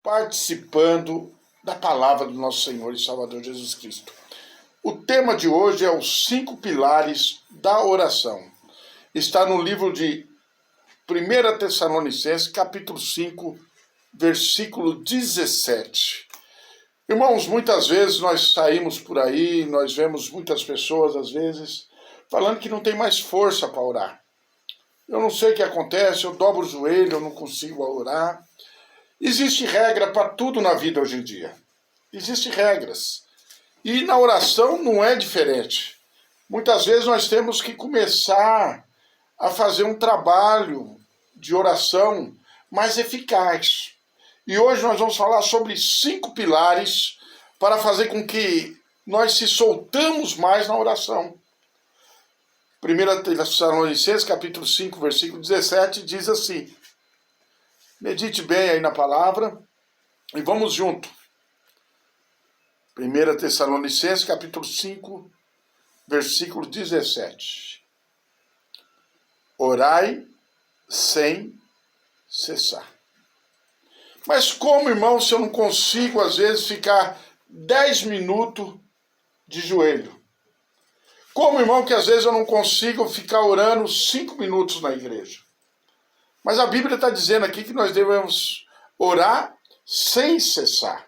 participando da palavra do nosso Senhor e Salvador Jesus Cristo. O tema de hoje é os 5 pilares da oração. Está no livro de 1 Tessalonicenses, capítulo 5, versículo 17. Irmãos, muitas vezes nós saímos por aí, nós vemos muitas pessoas, às vezes, falando que não tem mais força para orar. Eu não sei o que acontece, eu dobro o joelho, eu não consigo orar. Existe regra para tudo na vida hoje em dia. Existem regras. E na oração não é diferente. Muitas vezes nós temos que começar a fazer um trabalho de oração mais eficaz. E hoje nós vamos falar sobre 5 pilares para fazer com que nós se soltamos mais na oração. 1 Tessalonicenses, capítulo 5, versículo 17, diz assim. Medite bem aí na palavra e vamos junto. 1 Tessalonicenses, capítulo 5, versículo 17. Orai sem cessar. Mas como, irmão, se eu não consigo, às vezes, ficar 10 minutos de joelho? Como, irmão, que às vezes eu não consigo ficar orando 5 minutos na igreja? Mas a Bíblia está dizendo aqui que nós devemos orar sem cessar.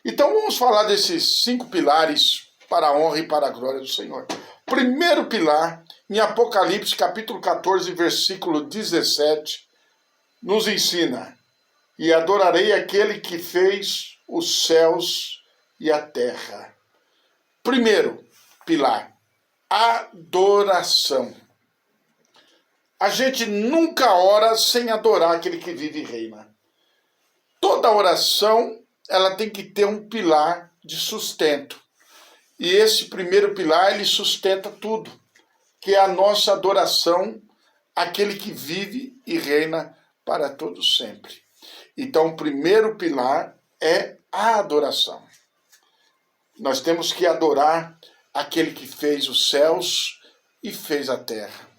Então vamos falar desses 5 pilares para a honra e para a glória do Senhor. Primeiro pilar, em Apocalipse, capítulo 14, versículo 17, nos ensina: e adorarei aquele que fez os céus e a terra. Primeiro pilar, adoração. A gente nunca ora sem adorar aquele que vive e reina. Toda oração, ela tem que ter um pilar de sustento. E esse primeiro pilar, ele sustenta tudo, que é a nossa adoração àquele que vive e reina para todo sempre. Então, o primeiro pilar é a adoração. Nós temos que adorar aquele que fez os céus e fez a terra.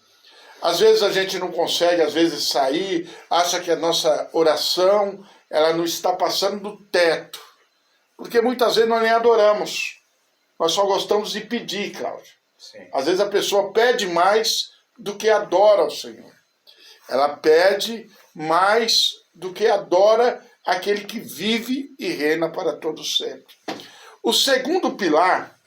Às vezes a gente não consegue, às vezes, sair, acha que a nossa oração ela não está passando do teto. Porque muitas vezes nós nem adoramos. Nós só gostamos de pedir, Cláudio. Sim. Às vezes a pessoa pede mais do que adora ao Senhor. Ela pede mais do que adora aquele que vive e reina para todo sempre. O segundo pilar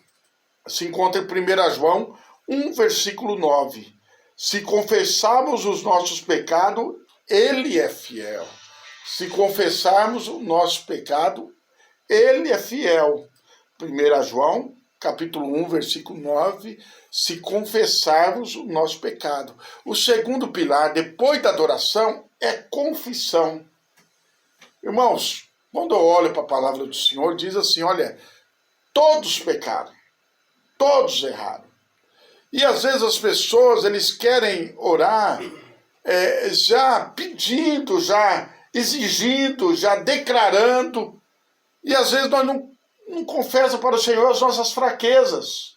se encontra em 1 João 1, versículo 9. Se confessarmos os nossos pecados, Ele é fiel. Se confessarmos o nosso pecado, Ele é fiel. 1 João, capítulo 1, versículo 9. Se confessarmos o nosso pecado. O segundo pilar, depois da adoração, é confissão. Irmãos, quando eu olho para a palavra do Senhor, diz assim, olha, todos pecaram, todos erraram. E às vezes as pessoas, eles querem orar já pedindo, já exigindo, já declarando. E às vezes nós não confessamos para o Senhor as nossas fraquezas,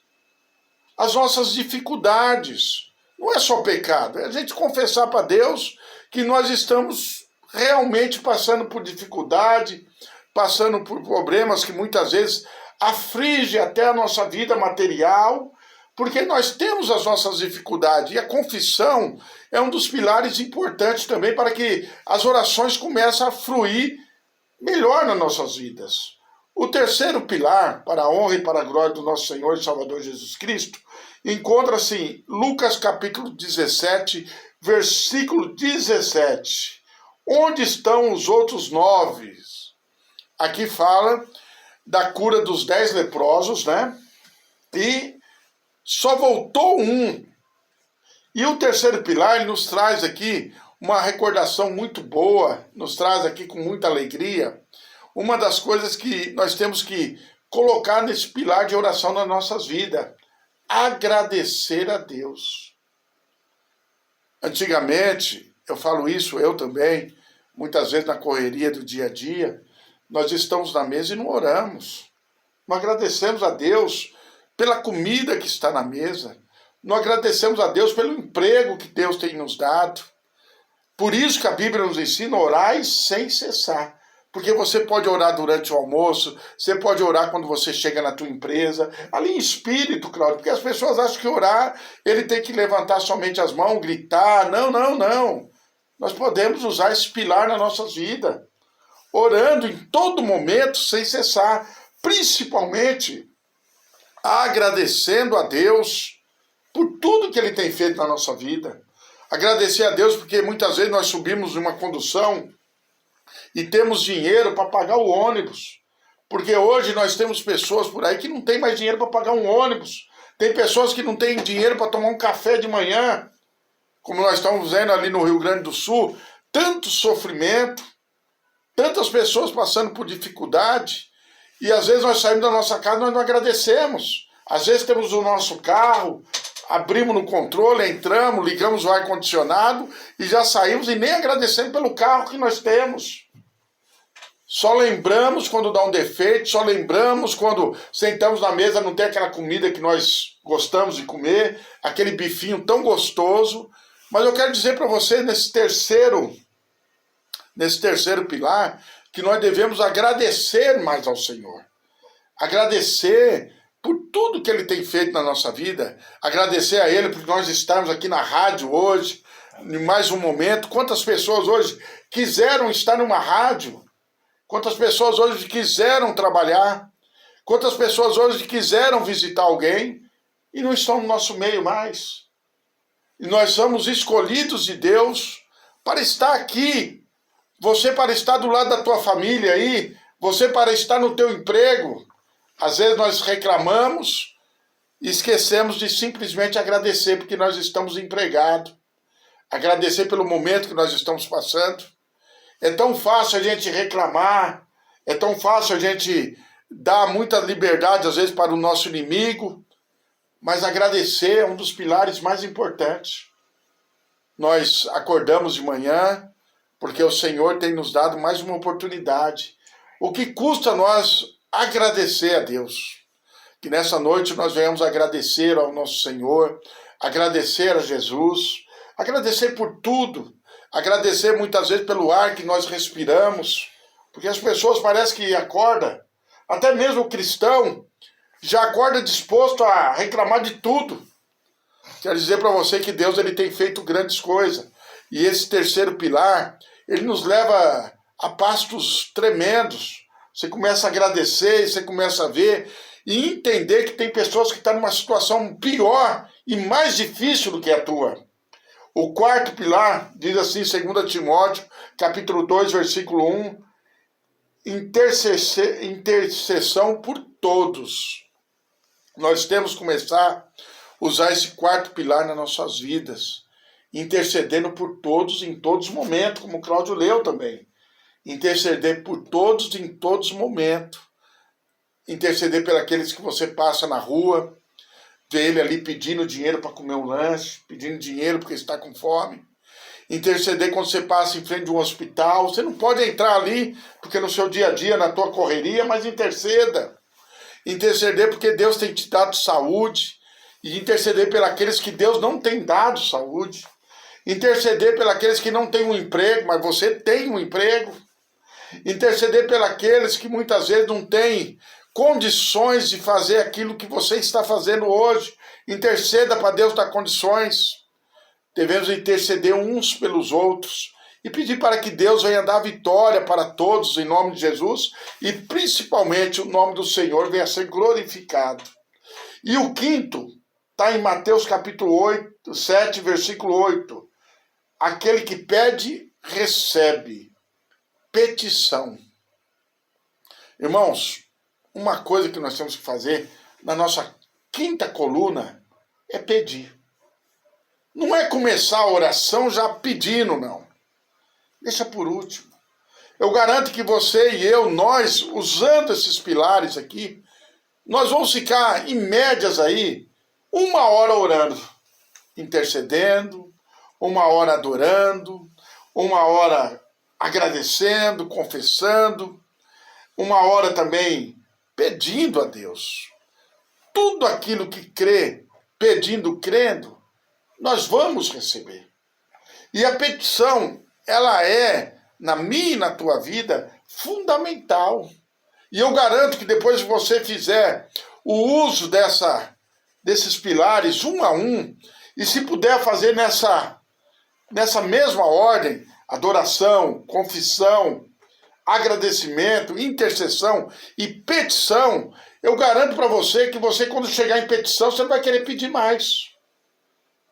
as nossas dificuldades. Não é só pecado, é a gente confessar para Deus que nós estamos realmente passando por dificuldade, passando por problemas que muitas vezes aflige até a nossa vida material, porque nós temos as nossas dificuldades. E a confissão é um dos pilares importantes também para que as orações comecem a fluir melhor nas nossas vidas. O terceiro pilar, para a honra e para a glória do nosso Senhor e Salvador Jesus Cristo, encontra-se em Lucas capítulo 17, versículo 17. Onde estão os outros 9? Aqui fala da cura dos 10 leprosos, né? E só voltou um. E o terceiro pilar, ele nos traz aqui uma recordação muito boa, nos traz aqui com muita alegria, uma das coisas que nós temos que colocar nesse pilar de oração nas nossas vidas. Agradecer a Deus. Antigamente, eu falo isso, eu também, muitas vezes na correria do dia a dia, nós estamos na mesa e não oramos. Não agradecemos a Deus pela comida que está na mesa. Não agradecemos a Deus pelo emprego que Deus tem nos dado. Por isso que a Bíblia nos ensina a orar sem cessar. Porque você pode orar durante o almoço, você pode orar quando você chega na tua empresa, ali em espírito, Cláudio, porque as pessoas acham que orar, ele tem que levantar somente as mãos, gritar. Não, não, não. Nós podemos usar esse pilar na nossa vida, orando em todo momento, sem cessar, principalmente agradecendo a Deus por tudo que ele tem feito na nossa vida. Agradecer a Deus porque muitas vezes nós subimos uma condução e temos dinheiro para pagar o ônibus. Porque hoje nós temos pessoas por aí que não tem mais dinheiro para pagar um ônibus. Tem pessoas que não têm dinheiro para tomar um café de manhã, como nós estamos vendo ali no Rio Grande do Sul. Tanto sofrimento, tantas pessoas passando por dificuldade, e às vezes nós saímos da nossa casa e nós não agradecemos. Às vezes temos o nosso carro, abrimos no controle, entramos, ligamos o ar-condicionado e já saímos e nem agradecemos pelo carro que nós temos. Só lembramos quando dá um defeito, só lembramos quando sentamos na mesa, não tem aquela comida que nós gostamos de comer, aquele bifinho tão gostoso. Mas eu quero dizer para você, nesse terceiro pilar, que nós devemos agradecer mais ao Senhor. Agradecer por tudo que Ele tem feito na nossa vida. Agradecer a Ele por nós estarmos aqui na rádio hoje, em mais um momento. Quantas pessoas hoje quiseram estar numa rádio? Quantas pessoas hoje quiseram trabalhar? Quantas pessoas hoje quiseram visitar alguém e não estão no nosso meio mais? E nós somos escolhidos de Deus para estar aqui. Você para estar do lado da tua família aí, você para estar no teu emprego. Às vezes nós reclamamos e esquecemos de simplesmente agradecer porque nós estamos empregados. Agradecer pelo momento que nós estamos passando. É tão fácil a gente reclamar, é tão fácil a gente dar muita liberdade às vezes para o nosso inimigo, mas agradecer é um dos pilares mais importantes. Nós acordamos de manhã, porque o Senhor tem nos dado mais uma oportunidade. O que custa nós agradecer a Deus? Que nessa noite nós venhamos agradecer ao nosso Senhor, agradecer a Jesus, agradecer por tudo, agradecer muitas vezes pelo ar que nós respiramos, porque as pessoas parecem que acordam, até mesmo o cristão, já acorda disposto a reclamar de tudo. Quero dizer para você que Deus ele tem feito grandes coisas. E esse terceiro pilar, ele nos leva a pastos tremendos. Você começa a agradecer, você começa a ver e entender que tem pessoas que estão numa situação pior e mais difícil do que a tua. O quarto pilar diz assim, 2 Timóteo, capítulo 2, versículo 1, intercessão por todos. Nós temos que começar a usar esse quarto pilar nas nossas vidas, intercedendo por todos em todos os momentos, como o Cláudio leu também. Interceder por todos em todos os momentos. Interceder por aqueles que você passa na rua, vê ele ali pedindo dinheiro para comer um lanche, pedindo dinheiro porque está com fome. Interceder quando você passa em frente de um hospital. Você não pode entrar ali, porque no seu dia a dia, na tua correria, mas interceda. Interceder porque Deus tem te dado saúde. E interceder pelos que Deus não tem dado saúde. Interceder pelos que não têm um emprego, mas você tem um emprego. Interceder pelos que muitas vezes não têm condições de fazer aquilo que você está fazendo hoje. Interceda para Deus dar condições. Devemos interceder uns pelos outros e pedir para que Deus venha dar vitória para todos em nome de Jesus e principalmente o nome do Senhor venha ser glorificado. E o quinto está em Mateus capítulo 7, versículo 8. Aquele que pede, recebe. Petição. Irmãos, uma coisa que nós temos que fazer na nossa quinta coluna é pedir. Não é começar a oração já pedindo, não. Deixa por último. Eu garanto que você e eu, nós, usando esses pilares aqui, nós vamos ficar, em médias aí, 1 hora orando, intercedendo, 1 hora adorando, 1 hora agradecendo, confessando, 1 hora também pedindo a Deus. Tudo aquilo que crê, pedindo, crendo, nós vamos receber. E a petição, ela é, na minha e na tua vida, fundamental. E eu garanto que depois que você fizer o uso desses pilares um a um, e se puder fazer nessa mesma ordem, adoração, confissão, agradecimento, intercessão e petição, eu garanto para você que você, quando chegar em petição, você não vai querer pedir mais.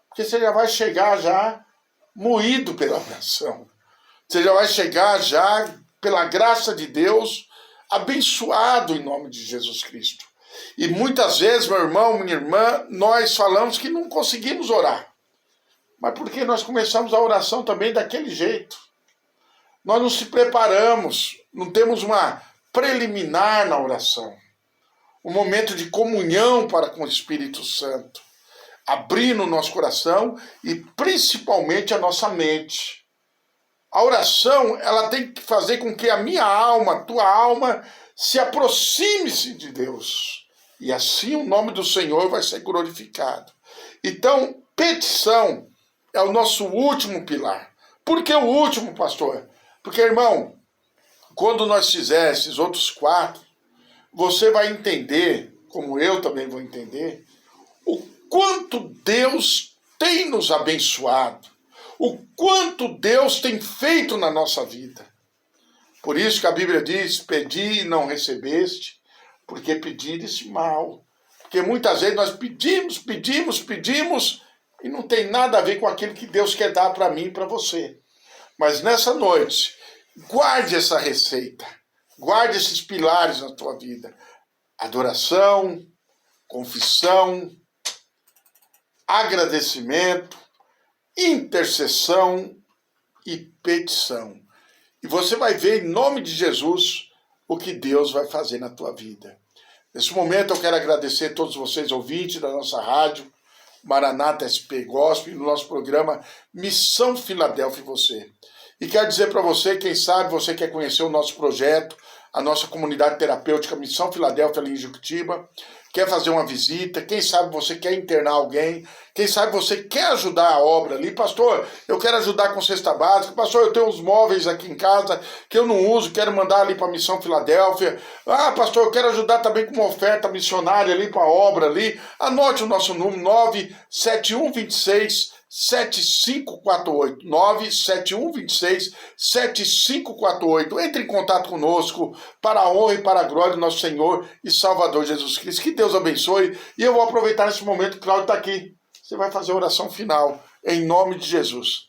Porque você já vai chegar já moído pela oração. Você já vai chegar já, pela graça de Deus, abençoado em nome de Jesus Cristo. E muitas vezes, meu irmão, minha irmã, nós falamos que não conseguimos orar. Mas porque nós começamos a oração também daquele jeito. Nós não se preparamos, não temos uma preliminar na oração. Um momento de comunhão para com o Espírito Santo. Abrindo o nosso coração e principalmente a nossa mente. A oração, ela tem que fazer com que a minha alma, a tua alma, se aproxime-se de Deus. E assim o nome do Senhor vai ser glorificado. Então, petição é o nosso último pilar. Por que o último, pastor? Porque, irmão, quando nós fizermos esses outros 4, você vai entender, como eu também vou entender, o quanto Deus tem nos abençoado, o quanto Deus tem feito na nossa vida. Por isso que a Bíblia diz, pedi e não recebeste, porque pedires mal. Porque muitas vezes nós pedimos, e não tem nada a ver com aquilo que Deus quer dar para mim e para você. Mas nessa noite, guarde essa receita, guarde esses pilares na tua vida. Adoração, confissão, agradecimento, intercessão e petição. E você vai ver em nome de Jesus o que Deus vai fazer na tua vida. Nesse momento eu quero agradecer a todos vocês ouvintes da nossa rádio, Maranata SP Gospel, no nosso programa Missão Filadélfia e você. E quero dizer para você, quem sabe você quer conhecer o nosso projeto, a nossa comunidade terapêutica Missão Filadélfia ali em Juquitiba, quer fazer uma visita, quem sabe você quer internar alguém, quem sabe você quer ajudar a obra ali. Pastor, eu quero ajudar com cesta básica. Pastor, eu tenho uns móveis aqui em casa que eu não uso, quero mandar ali para a Missão Filadélfia. Ah, pastor, eu quero ajudar também com uma oferta missionária ali para a obra ali. Anote o nosso número, 97126 7548, 97126 7548. Entre em contato conosco para a honra e para a glória do nosso Senhor e Salvador Jesus Cristo. Que Deus abençoe. E eu vou aproveitar nesse momento que o Cláudio está aqui. Você vai fazer a oração final em nome de Jesus.